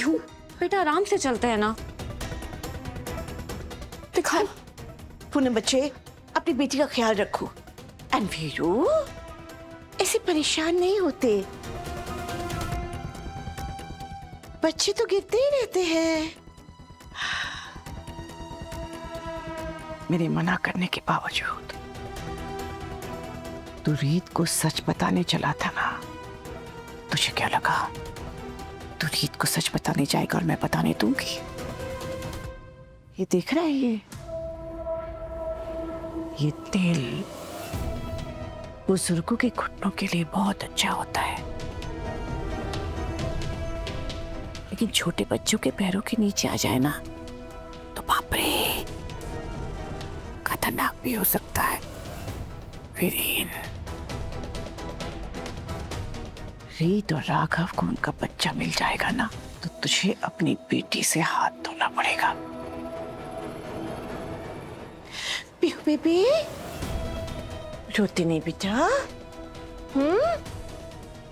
पीहू बेटा आराम से चलते हैं ना। दिखाओ पूनम बच्चे, अपनी बेटी का ख्याल रखो। एंड वीरू ऐसे परेशान नहीं होते, बच्चे तो गिरते ही रहते हैं। मेरे मना करने के बावजूद तू रीत को सच बताने चला था ना। तुझे क्या लगा तू रीत को सच बताने जाएगा और मैं बताने दूंगी? ये देख रहा है ये तेल बुजुर्गों के घुटनों के लिए बहुत अच्छा होता है, लेकिन छोटे बच्चों के पैरों के नीचे आ जाए ना तो बाप रे, खतरनाक भी हो सकता है। वीरेन, रीत और राघव को उनका बच्चा मिल जाएगा ना तो तुझे अपनी बेटी से हाथ धोना पड़ेगा। पीहू बेबी, रोती नहीं बेटा।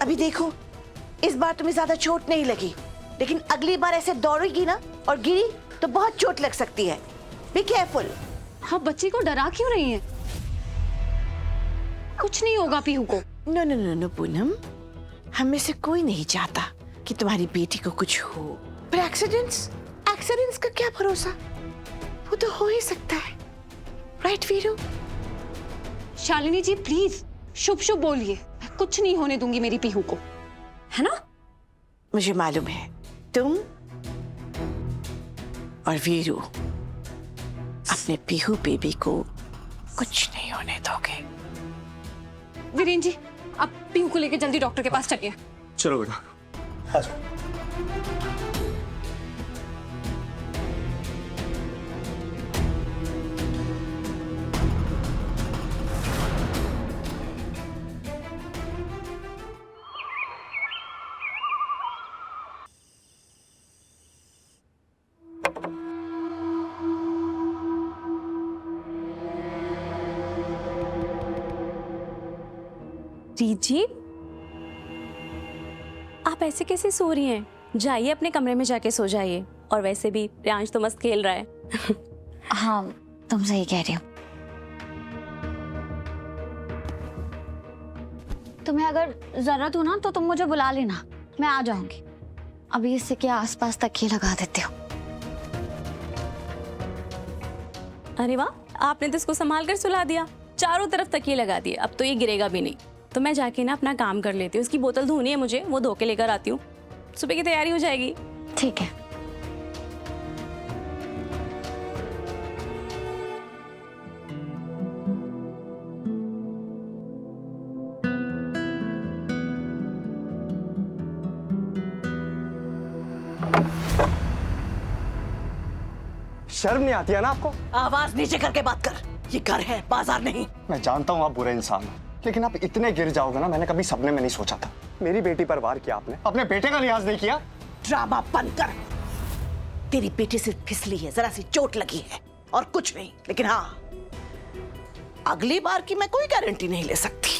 अभी देखो, इस बार तुम्हें ज्यादा चोट नहीं लगी, लेकिन अगली बार ऐसे दौड़ेगी ना और गिरी तो बहुत चोट लग सकती है। Be careful. हाँ, बच्ची को डरा क्यों रही हैं? कुछ नहीं होगा पीहू को। No no no no Poonam, हम में से कोई नहीं चाहता कि तुम्हारी बेटी को कुछ हो, पर एक्सीडेंट्स का क्या भरोसा, वो तो हो ही सकता है। राइट वीरू? शालिनी जी प्लीज शुभ शुभ बोलिए, मैं कुछ नहीं होने दूंगी मेरी पीहू को, है ना? मुझे मालूम है तुम और वीरू अपने पीहू बेबी को कुछ नहीं होने दोगे। वीरेन जी, आप पीहू को लेकर जल्दी डॉक्टर के पास चलिए। चलो बेटा, आ जाओ। रीत जी, आप ऐसे कैसे सो रही हैं? जाइए अपने कमरे में जाके सो जाइए। और वैसे भी प्रियांश तो मस्त खेल रहा है। हाँ, तुम सही कह रही हो। तुम्हें अगर जरूरत हो ना तो तुम मुझे बुला लेना, मैं आ जाऊंगी। अभी इससे क्या आसपास तकिए लगा देते हो। अरे वाह, आपने तो इसको संभाल कर सुला दिया, चारों तरफ तकिए लगा दिए। अब तो ये गिरेगा भी नहीं। तो मैं जाके ना अपना काम कर लेती हूँ। इसकी बोतल धोनी है मुझे, वो धो के लेकर आती हूँ। सुबह की तैयारी हो जाएगी। ठीक है। शर्म नहीं आती है ना आपको? आवाज नीचे करके बात कर, ये घर है, बाजार नहीं। मैं जानता हूँ आप बुरे इंसान हो, लेकिन आप इतने गिर जाओगे ना, मैंने कभी सपने में नहीं सोचा था। मेरी बेटी पर वार किया आपने, अपने बेटे का लिहाज नहीं किया। ड्रामा बंद कर। तेरी बेटी सिर्फ फिसली है, जरा सी चोट लगी है और कुछ नहीं। लेकिन हाँ, अगली बार की मैं कोई गारंटी नहीं ले सकती।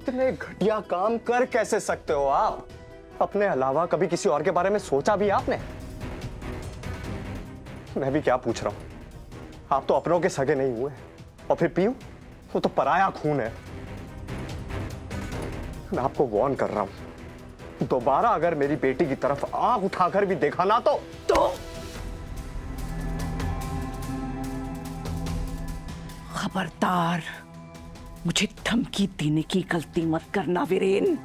इतने घटिया काम कर कैसे सकते हो आप? अपने अलावा कभी किसी और के बारे में सोचा भी आपने? मैं भी क्या पूछ रहा हूं, आप तो अपनों के सगे नहीं हुए। और फिर पीहू, वो तो पराया खून है। मैं आपको वार्न कर रहा हूं, दोबारा अगर मेरी बेटी की तरफ आंख उठाकर भी देखा ना तो खबरदार, मुझे धमकी देने की गलती मत करना वीरेन।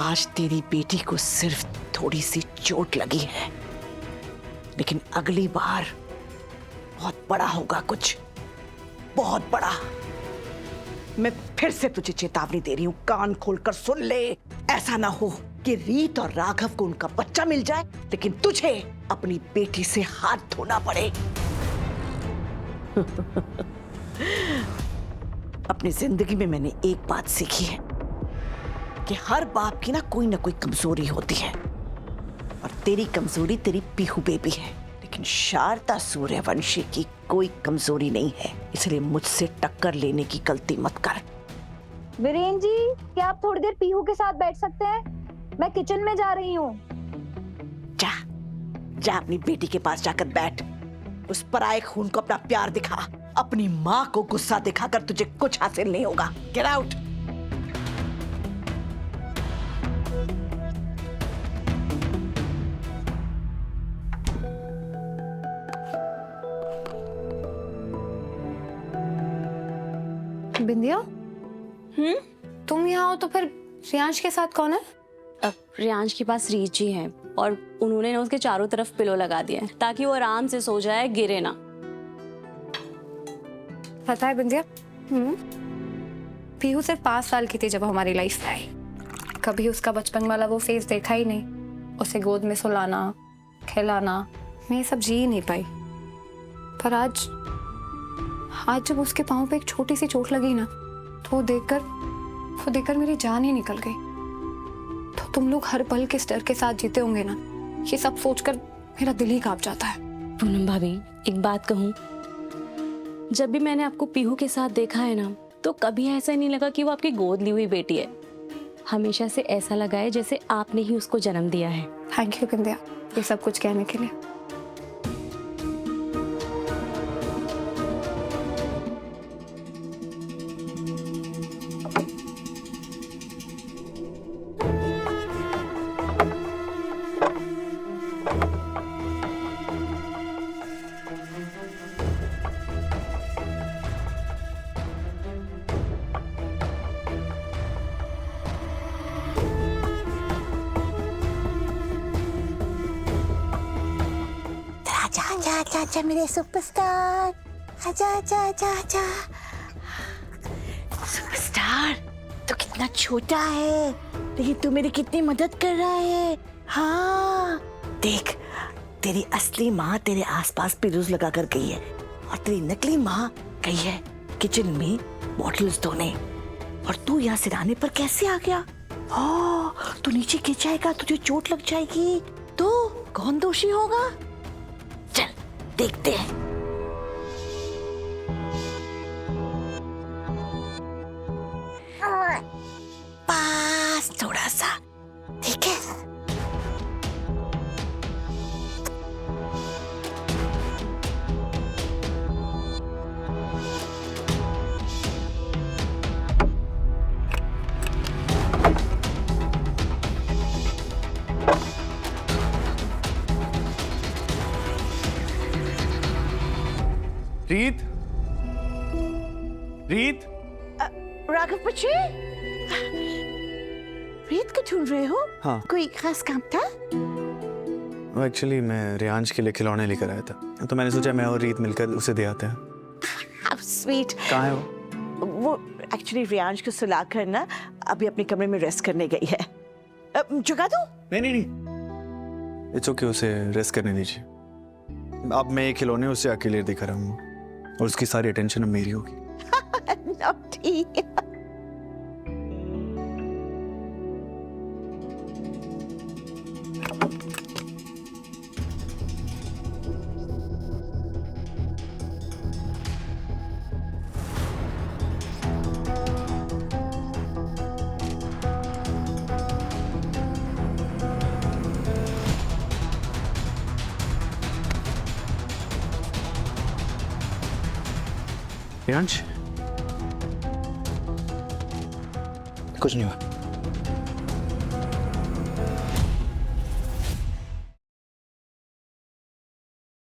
आज तेरी बेटी को सिर्फ थोड़ी सी चोट लगी है, लेकिन अगली बार बहुत बड़ा होगा, कुछ बहुत बड़ा। मैं फिर से तुझे चेतावनी दे रही हूं, कान खोलकर सुन ले। ऐसा ना हो कि रीत और राघव को उनका बच्चा मिल जाए, लेकिन तुझे अपनी बेटी से हाथ धोना पड़े। अपनी जिंदगी में मैंने एक बात सीखी है कि हर बाप की ना कोई कमजोरी होती है, और तेरी कमजोरी तेरी पीहू बेबी है, लेकिन शारदा सूर्यवंशी की कोई कमजोरी नहीं है। इसलिए मुझसे टक्कर लेने की गलती मत कर। वीरेन जी, क्या आप थोड़ी देर पीहू के साथ बैठ सकते हैं? मैं किचन में जा रही हूँ। जा जा अपनी बेटी के पास जाकर बैठ, उस पराये खून को अपना प्यार दिखा। अपनी माँ को गुस्सा दिखाकर तुझे कुछ हासिल नहीं होगा। Get out. बिंदिया, तुम यहाँ हो तो फिर रियांश के साथ कौन है? अब रियांश के पास रीच जी है और उन्होंने ना उसके चारों तरफ पिलो लगा दिया है ताकि वो आराम से सो जाए, गिरे ना। पता है बिंदिया, पीहू सिर्फ 5 साल की थी जब हमारी लाइफ में आई। कभी उसका बचपन वाला वो फेज देखा ही नहीं। उसे गोद में सुलाना, खिलाना, मैं ये सब जी ही नहीं पाई। पर आज जब उसके पाँव पे एक छोटी सी चोट लगी ना, तो वो देखकर मेरी जान ही निकल गई। तो तुम लोग हर पल किस डर के साथ जीते होंगे ना, ये सब सोचकर मेरा दिल ही कांप जाता है। पूनम भाभी, एक बात कहूँ, जब भी मैंने आपको पीहू के साथ देखा है ना, तो कभी ऐसा नहीं लगा कि वो आपकी गोद ली हुई बेटी है। हमेशा से ऐसा लगा है जैसे आपने ही उसको जन्म दिया है। थैंक यू बिंदिया, ये सब कुछ कहने के लिए। आजा मेरे सुपरस्टार, आजा आजा आजा आजा। सुपरस्टार तो कितना छोटा है, लेकिन तू मेरी कितनी मदद कर रहा है। हाँ देख, तेरी असली माँ तेरे आसपास पिलूज लगा कर गई है और तेरी नकली माँ गई है किचन में बॉटल्स धोने, और तू यहाँ सिराने पर कैसे आ गया? तू नीचे गिर जाएगा, तुझे चोट लग जाएगी, तो कौन दोषी होगा? चल देखते हैं। पास थोड़ा सा, ठीक है? रीत, रीत, राघव बच्चे, रीत को ढूंढ रहे हो? हाँ। कोई खास काम था? एक्चुअली मैं रियांश के लिए खिलौने लेकर आया था, तो मैंने सोचा मैं और रीत मिलकर उसे दे आते हैं। How sweet। कहाँ है वो एक्चुअली रियांश को सुला कर ना अभी अपने कमरे में रेस्ट करने गई है। जगा दो? नहीं नहीं नहीं, इट्स ओके, उसे रेस्ट करने दीजिए। अब मैं ये खिलौने उसे अकेले दिखा रहा हूँ और उसकी सारी अटेंशन अब मेरी होगी। ठीक। रियांश, कुछ नहीं हुआ।